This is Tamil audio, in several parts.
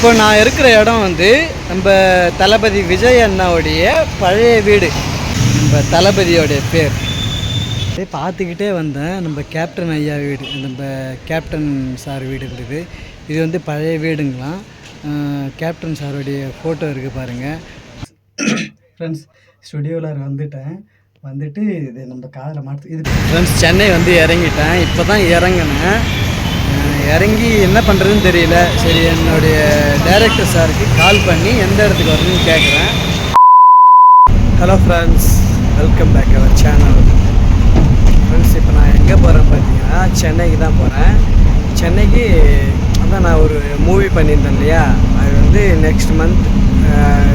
இப்போ நான் இருக்கிற இடம் வந்து நம்ம தளபதி விஜய் அண்ணாவுடைய பழைய வீடு. நம்ம தளபதியோடைய பேர் பார்த்துக்கிட்டே வந்தேன். நம்ம கேப்டன் ஐயா வீடு, நம்ம கேப்டன் சார் வீடு இருக்குது. இது வந்து பழைய வீடுங்களாம். கேப்டன் சாருடைய ஃபோட்டோ இருக்குது பாருங்கள் ஃப்ரெண்ட்ஸ். ஸ்டுடியோவில் வந்துட்டு இது நம்ம காதில் மாட்டு இது ஃப்ரெண்ட்ஸ். சென்னை வந்து இறங்கிட்டேன். இப்போ தான் இறங்கினேன். இறங்கி என்ன பண்ணுறதுன்னு தெரியல. சரி, என்னுடைய டைரக்டர் சாருக்கு கால் பண்ணி எந்த இடத்துக்கு வரணும்னு கேட்குறேன். Hello friends, welcome back our channel. Friends, இப்போ நான் எங்கே போகிறேன் பார்த்தீங்கன்னா சென்னைக்கு தான் போகிறேன். சென்னைக்கு அதான் நான் ஒரு மூவி பண்ணியிருந்தேன் இல்லையா, அது வந்து நெக்ஸ்ட் மந்த்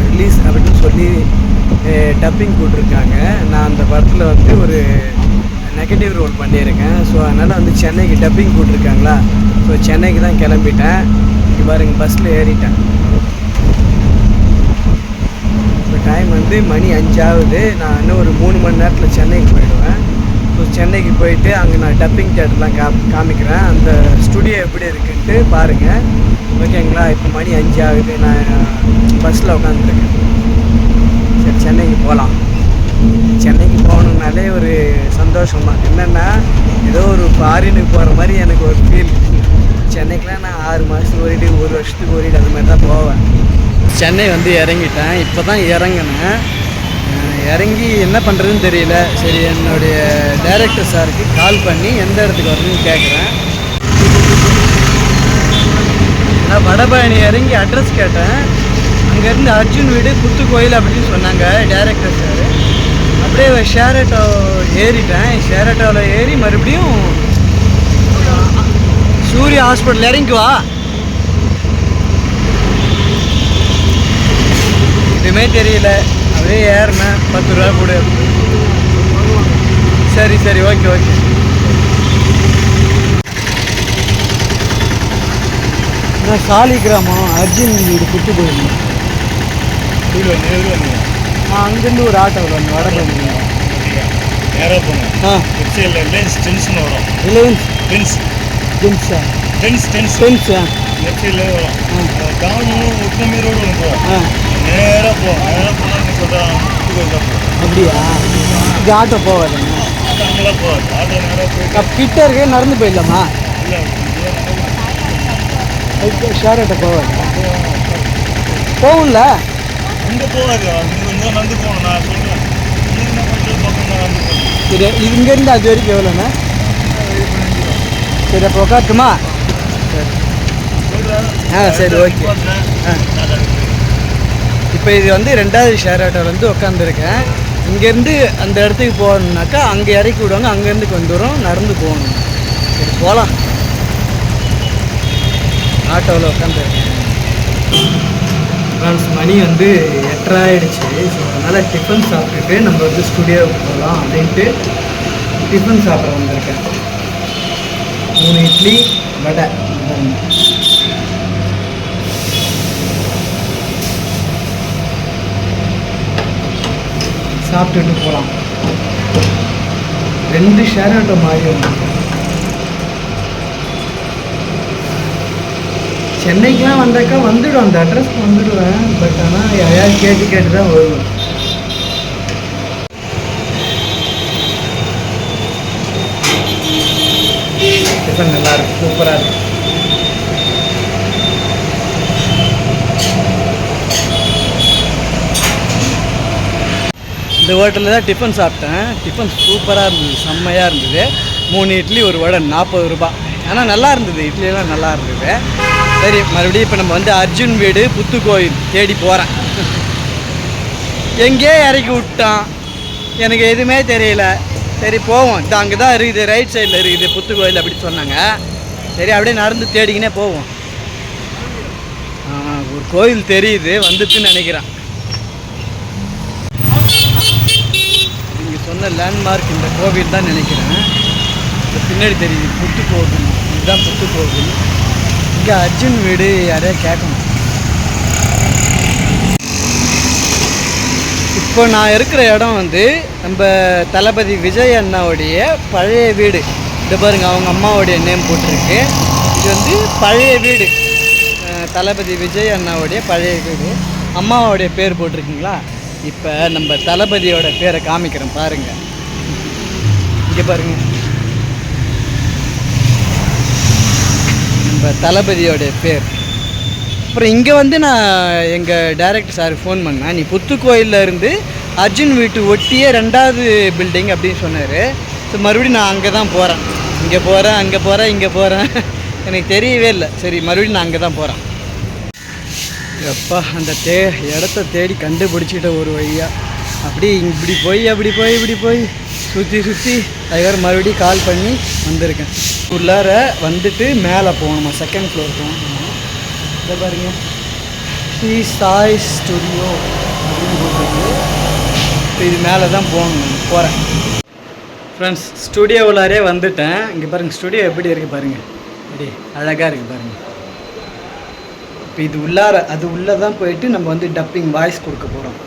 ரிலீஸ் அப்படின்னு சொல்லி டப்பிங் போட்டிருக்காங்க. நான் அந்த படத்தில் வந்து ஒரு நெகட்டிவ் ரோல் பண்ணியிருக்கேன். ஸோ அதனால் வந்து சென்னைக்கு டப்பிங் போட்டிருக்காங்களா, ஸோ சென்னைக்கு தான் கிளம்பிட்டேன். இங்கே பாருங்க, பஸ்ஸில் ஏறிட்டேன். இப்போ டைம் வந்து மணி 5 ஆகுது. நான் இன்னும் ஒரு 3 மணி நேரத்தில் சென்னைக்கு போயிடுவேன். ஸோ சென்னைக்கு போயிட்டு அங்கே நான் டப்பிங் தேட்டர்லாம் காமிக்கிறேன். அந்த ஸ்டுடியோ எப்படி இருக்குன்ட்டு பாருங்கள், ஓகேங்களா? இப்போ மணி 5 ஆகுது. நான் பஸ்ஸில் உட்காந்துருக்கேன். சரி, சென்னைக்கு போகலாம். சென்னைக்கு போகணுன்னாலே ஒரு சந்தோஷமாக, என்னென்னா ஏதோ ஒரு ஃபாரினுக்கு போகிற மாதிரி எனக்கு ஒரு ஃபீல். சென்னைக்கெலாம் நான் 6 மாதத்துக்கு ஓடிட்டு 1 வருஷத்துக்கு ஓடிட்டு அது மாதிரி தான் போவேன். சென்னை வந்து இறங்கிட்டேன். இப்போ தான் இறங்கினேன். இறங்கி என்ன பண்ணுறதுன்னு தெரியல. சரி, என்னுடைய டைரக்டர் சாருக்கு கால் பண்ணி எந்த இடத்துக்கு வரணும்னு கேட்குறேன். நான் வடபழனி இறங்கி அட்ரஸ் கேட்டேன். அங்கேருந்து அர்ஜுன் வீடு புத்துக்கோயில் அப்படின்னு சொன்னாங்க டைரக்டர் சார். அப்படியே ஷேர் ஆட்டோ ஏறிட்டேன். ஷேர் ஆட்டோவில் ஏறி மறுபடியும் சூர்யா ஹாஸ்பிட்டல் இறங்கிக்குவா. எதுவுமே தெரியல. அப்படியே ஏறினேன். 10 ரூபா கொடு. சரி சரி, ஓகே ஓகே. நான் சாலி கிராமம் அர்ஜுன் வீடு புத்து போயிருந்தேன். அங்கேருந்து ஒரு ஆட்டோவில் வந்து வடபழனி நேராக போனேன். ரிலையன்ஸ் டென்ஷன் வரும். ரிலையன்ஸ் டென்ஸா டென்ஸ் லெஃப்ட் சைடில் வரும். கவர்மெண்ட் உத்தமே ரோடு ஒன்று போகும். நேராக போனால் சொல்கிறேன். அப்படியா? இது ஆட்டோ போகாது. அங்கெல்லாம் போகாது. ஆட்டோ நேராக போய் கிட்ட இருக்க நடந்து போயிடலாமா? இல்லை, ஷேர் ஆட்டோ போகாது. போகும்ல? அங்கே போகாது. அங்கே நடந்து போகணும். நான் சொல்கிறேன், பக்கம் நடந்து போகணும். சரி, இங்கேருந்து அது வரைக்கும் எவ்வளோண்ணா? சரி, அப்போ உட்காட்டுமா? சரி ஓகே. இப்போ இது வந்து 2வது ஷேர் ஆட்டோவில் வந்து உட்காந்துருக்கேன். இங்கேருந்து அந்த இடத்துக்கு போகணுன்னாக்கா அங்கே இறக்கி விடுவாங்க. அங்கேருந்து கொஞ்சம் தூரம் நடந்து போகணும். சரி, போகலாம். ஆட்டோவில் உட்காந்துருக்கேன். ஃப்ரெண்ட்ஸ், மணி வந்து 8:30 ஆகிடுச்சு. ஸோ அதனால் டிஃபன் சாப்பிட்டுட்டு நம்ம வந்து ஸ்டுடியோவுக்கு போகலாம் அப்படின்ட்டு டிஃபன் சாப்பிட வந்திருக்கேன். 3 இட்லி வடை சாப்பிட்டுட்டு போகலாம். 2 ஷேர் ஆட்டோ மாறி வந்து சென்னைக்கெலாம் வந்தாக்கா வந்துடும். அந்த அட்ரஸ்க்கு வந்துடுவேன். பட் ஆனால் யாரையாவது கேட்டு தான் வருவேன். டிஃபன் நல்லாயிருக்கு, சூப்பராக இருக்கு. இந்த ஹோட்டலில் தான் டிஃபன் சாப்பிட்டேன். டிஃபன் சூப்பராக இருந்தது, செம்மையாக இருந்தது. 3 இட்லி 1 வடை 40 ரூபா. ஆனால் நல்லா இருந்தது, இட்லியெல்லாம் நல்லா இருந்தது. சரி, மறுபடியும் இப்போ நம்ம வந்து அர்ஜுன் வீடு புத்துக்கோயில் தேடி போகிறேன். எங்கேயே இறக்கி விட்டான், எனக்கு எதுவுமே தெரியல. சரி போவோம். இது அங்கே தான் இருக்குது, ரைட் சைடில் இருக்குது புத்துக்கோயில் அப்படி சொன்னாங்க. சரி, அப்படியே நடந்து தேடிக்கினே போவோம். ஒரு கோயில் தெரியுது, வந்துட்டுன்னு நினைக்கிறேன். இங்கே சொன்ன லேண்ட்மார்க் இந்த கோவில் தான் நினைக்கிறேன். பின்னாடி தெரியுது புத்துக்கோவில். இதுதான் புத்துக்கோவில். இங்கே அர்ஜுன் வீடு யாரையா கேட்கணும். இப்போ நான் இருக்கிற இடம் வந்து நம்ம தளபதி விஜய் அண்ணாவுடைய பழைய வீடு. இது பாருங்க, அவங்க அம்மாவுடைய நேம் போட்டிருக்கு. இது வந்து பழைய வீடு. தளபதி விஜய் அண்ணாவுடைய பழைய வீடு. அம்மாவோடைய பேர் போட்டிருக்கீங்களா? இப்போ நம்ம தளபதியோட பேரை காமிக்கிறேன் பாருங்கள். இங்கே பாருங்கள், நம்ம தளபதியோடைய பேர். அப்புறம் இங்கே வந்து நான் எங்கள் டைரக்டர் சார் ஃபோன் பண்ணேன். நீ புத்துக்கோயிலில் இருந்து அர்ஜுன் வீட்டு ஒட்டியே 2வது பில்டிங் அப்படின்னு சொன்னார். ஸோ மறுபடியும் நான் அங்கே தான் போகிறேன். இங்கே போகிறேன், அங்கே போகிறேன், இங்கே போகிறேன். எனக்கு தெரியவே இல்லை. சரி, மறுபடியும் நான் அங்கே தான் போகிறேன். எப்பா அந்த இடத்த தேடி கண்டுபிடிச்சிட்ட ஒரு வழியாக. அப்படி இப்படி போய் அப்படி போய் இப்படி போய் சுற்றி சுற்றி அதுக்கப்புறம் மறுபடியும் கால் பண்ணி வந்திருக்கேன். உள்ளார வந்துட்டு மேலே போகணுமா, 2nd ஃப்ளோர் போகணுமா. இதை பாருங்க, ஸ்ரீ சாய் ஸ்டுடியோ அப்படின்னு போட்டுருக்கு. இப்போ இது மேலே தான் போகிறேன். ஃப்ரெண்ட்ஸ், ஸ்டுடியோ உள்ளாரே வந்துட்டேன். இங்கே பாருங்கள், ஸ்டுடியோ எப்படி இருக்குது பாருங்கள், அப்படி அழகாக இருக்குது பாருங்கள். இப்போ இது உள்ளார அது உள்ளே தான் போயிட்டு நம்ம வந்து டப்பிங் வாய்ஸ் கொடுக்க போகிறோம்.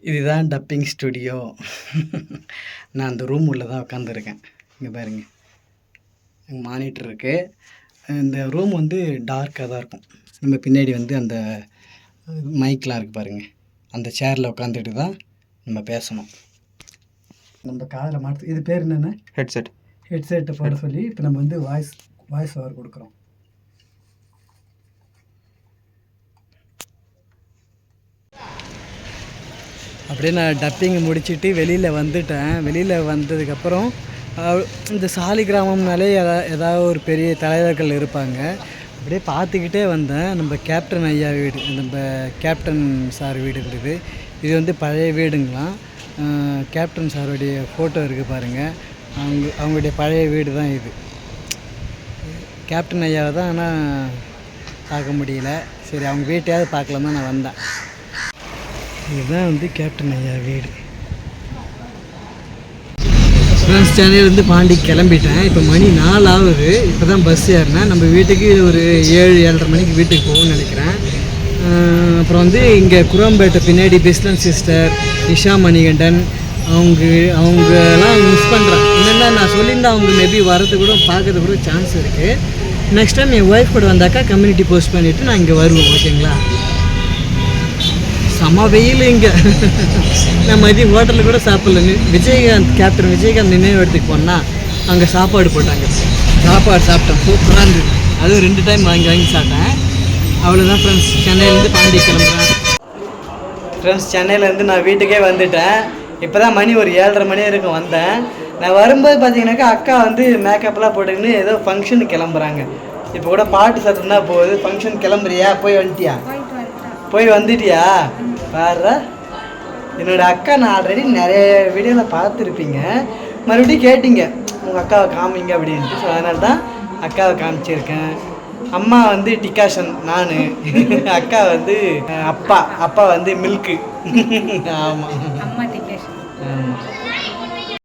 இதுதான் டப்பிங் ஸ்டுடியோ. நான் அந்த ரூம் உள்ளே தான் உட்காந்துருக்கேன். இங்கே பாருங்கள், மானிட்டர் இருக்குது. இந்த ரூம் வந்து டார்க்காக தான் இருக்கும். நம்ம பின்னாடி வந்து அந்த மைக்லாம் இருக்குது பாருங்கள். அந்த சேரில் உட்காந்துட்டு தான் நம்ம பேசணும். நம்ம காதில் மாட்டு இது பேர் என்னென்ன ஹெட்செட்டை போட சொல்லி இப்போ நம்ம வந்து வாய்ஸ் ஓவர் கொடுக்குறோம். அப்படியே நான் டப்பிங் முடிச்சுட்டு வெளியில் வந்துட்டேன். வெளியில் வந்ததுக்கப்புறம் இந்த சாலி கிராமம்னாலே ஏதாவது ஒரு பெரிய தலைவர்கள் இருப்பாங்க. அப்படியே பார்த்துக்கிட்டே வந்தேன். நம்ம கேப்டன் ஐயா வீடு, நம்ம கேப்டன் சார் வீடு இருக்குது. இது வந்து பழைய வீடுங்களாம். கேப்டன் சாருடைய ஃபோட்டோ இருக்குது பாருங்கள். அவங்களுடைய பழைய வீடு தான் இது. கேப்டன் ஐயாவை தான் ஆனால் பார்க்க முடியல. சரி, அவங்க வீட்டையாவது பார்க்கலாம் தான் நான் வந்தேன். இதுதான் வந்து கேப்டன் ஐயா வீடு. ஃப்ரெண்ட்ஸ், சென்னையிலேருந்து பாண்டி கிளம்பிட்டேன். இப்போ மணி 4 ஆகுது. இப்போ தான் பஸ் ஏறினேன். நம்ம வீட்டுக்கு ஒரு 7-7:30 மணிக்கு வீட்டுக்கு போகணும்னு நினைக்கிறேன். அப்புறம் வந்து இங்கே குரம்பேட்டை பின்னாடி பிஸ்னஸ் சிஸ்டர் நிஷா மணிகண்டன் அவங்கெல்லாம் மிஸ் பண்ணுறேன். என்னென்னா நான் சொல்லியிருந்தேன், அவங்க மேபி வரது கூட பார்க்கறது கூட சான்ஸ் இருக்குது. நெக்ஸ்ட் டைம் என் ஒய்ஃப் கூட வந்தாக்கா கம்யூனிட்டி போஸ்ட் பண்ணிவிட்டு நான் இங்கே வருவேன். ஓகேங்களா? செம்ம வெயில் இங்கே. நான் மதியம் ஹோட்டலில் கூட சாப்பிடல. கேப்டன் விஜயகாந்த் நினைவு இடத்துக்கு போனால் அங்கே சாப்பாடு போட்டாங்க. சாப்பாடு சாப்பிட்டேன், சூப்பராக இருந்தது. அதுவும் 2 டைம் வாங்கி சாப்பிட்டேன். அவ்வளோதான் ஃப்ரெண்ட்ஸ், சென்னையிலேருந்து பாண்டி கிளம்புறேன். ஃப்ரெண்ட்ஸ், சென்னையிலேருந்து நான் வீட்டுக்கே வந்துட்டேன். இப்போ தான் மணி ஒரு 7:30 மணி வரைக்கும் வந்தேன். நான் வரும்போது பார்த்தீங்கன்னாக்கா அக்கா வந்து மேக்கப்லாம் போட்டுக்கின்னு ஏதோ ஃபங்க்ஷனுக்கு கிளம்புறாங்க. இப்போ கூட பாட்டு சத்தம் தான் போகுது. ஃபங்க்ஷன் கிளம்புறியா? போய் வந்துட்டியா? பாரு, என்னோடய அக்கா நான் ஆல்ரெடி நிறைய வீடியோவில் பார்த்துருப்பீங்க. மறுபடியும் கேட்டிங்க உங்கள் அக்காவை காமிங்க அப்படின்ட்டு. ஸோ அதனால தான் அக்காவை காமிச்சிருக்கேன். அம்மா வந்து டிகாஷன், நான் அக்கா வந்து அப்பா வந்து மில்க்கு. ஆமாம், அம்மா டிகாஷன். ஆமாம்.